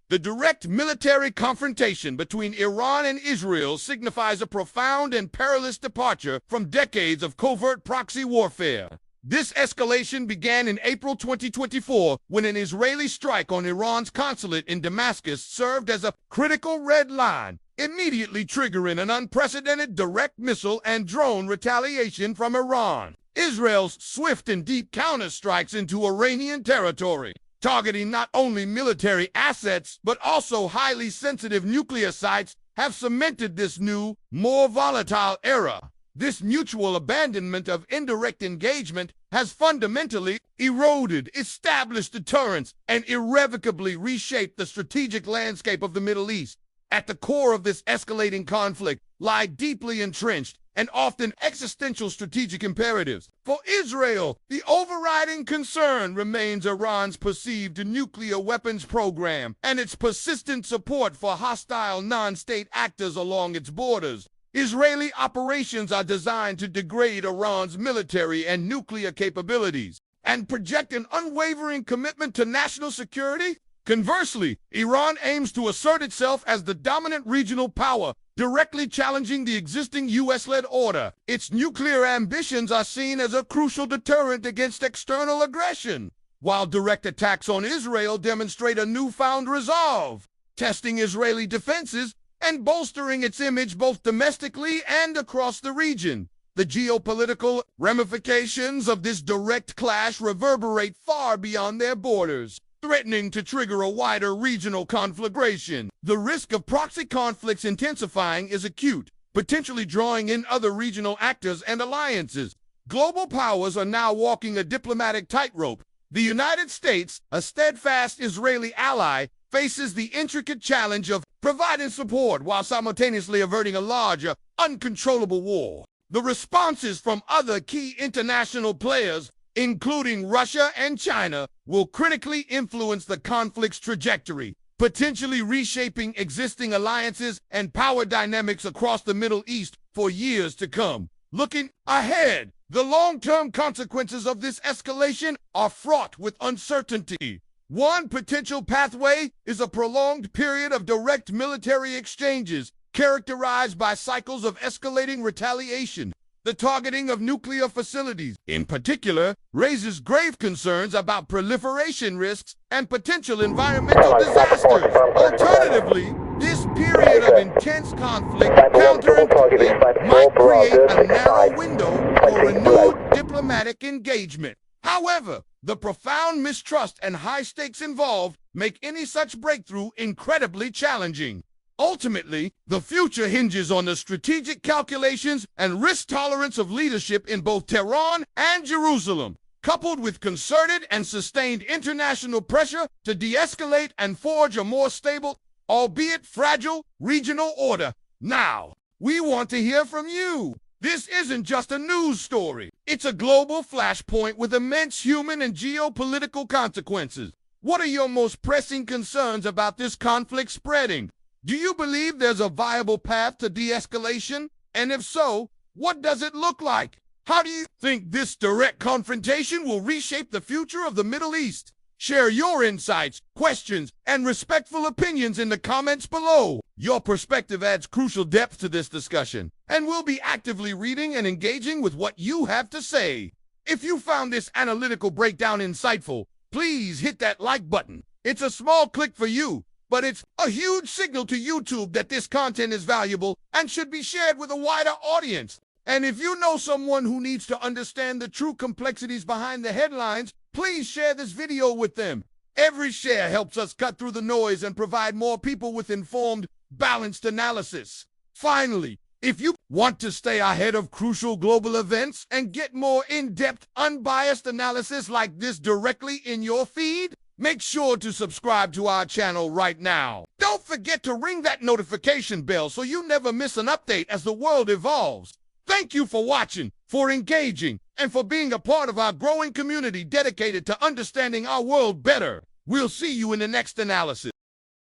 The direct military confrontation between Iran and Israel signifies a profound and perilous departure from decades of covert proxy warfare. This escalation began in April 2024 when an Israeli strike on Iran's consulate in Damascus served as a critical red line, immediately triggering an unprecedented direct missile and drone retaliation from Iran. Israel's swift and deep counterstrikes into Iranian territory, targeting not only military assets but also highly sensitive nuclear sites, have cemented this new, more volatile era. This mutual abandonment of indirect engagement has fundamentally eroded established deterrence and irrevocably reshaped the strategic landscape of the Middle East. At the core of this escalating conflict lie deeply entrenched and often existential strategic imperatives. For Israel, the overriding concern remains Iran's perceived nuclear weapons program and its persistent support for hostile non-state actors along its borders. Israeli operations are designed to degrade Iran's military and nuclear capabilities and project an unwavering commitment to national security. Conversely, Iran aims to assert itself as the dominant regional power, directly challenging the existing U.S.-led order. Its nuclear ambitions are seen as a crucial deterrent against external aggression, while direct attacks on Israel demonstrate a newfound resolve, testing Israeli defenses and bolstering its image both domestically and across the region. The geopolitical ramifications of this direct clash reverberate far beyond their borders, threatening to trigger a wider regional conflagration. The risk of proxy conflicts intensifying is acute, potentially drawing in other regional actors and alliances. Global powers are now walking a diplomatic tightrope. The United States, a steadfast Israeli ally, faces the intricate challenge of providing support while simultaneously averting a larger, uncontrollable war. The responses from other key international players, including Russia and China, will critically influence the conflict's trajectory, potentially reshaping existing alliances and power dynamics across the Middle East for years to come. Looking ahead, the long-term consequences of this escalation are fraught with uncertainty. One potential pathway is a prolonged period of direct military exchanges, characterized by cycles of escalating retaliation. The targeting of nuclear facilities, in particular, raises grave concerns about proliferation risks and potential environmental disasters. Alternatively, this period of intense conflict counterintuitively might create a narrow window for renewed diplomatic engagement. However, the profound mistrust and high stakes involved make any such breakthrough incredibly challenging. Ultimately, the future hinges on the strategic calculations and risk tolerance of leadership in both Tehran and Jerusalem, coupled with concerted and sustained international pressure to de-escalate and forge a more stable, albeit fragile, regional order. Now, we want to hear from you. This isn't just a news story. It's a global flashpoint with immense human and geopolitical consequences. What are your most pressing concerns about this conflict spreading? Do you believe there's a viable path to de-escalation? And if so, what does it look like? How do you think this direct confrontation will reshape the future of the Middle East? Share your insights, questions, and respectful opinions in the comments below. Your perspective adds crucial depth to this discussion, and we'll be actively reading and engaging with what you have to say. If you found this analytical breakdown insightful, please hit that like button. It's a small click for you, but it's a huge signal to YouTube that this content is valuable and should be shared with a wider audience. And if you know someone who needs to understand the true complexities behind the headlines, please share this video with them. Every share helps us cut through the noise and provide more people with informed, balanced analysis. Finally, if you want to stay ahead of crucial global events and get more in-depth, unbiased analysis like this directly in your feed, make sure to subscribe to our channel right now. Don't forget to ring that notification bell so you never miss an update as the world evolves. Thank you for watching, for engaging, and for being a part of our growing community dedicated to understanding our world better. We'll see you in the next analysis.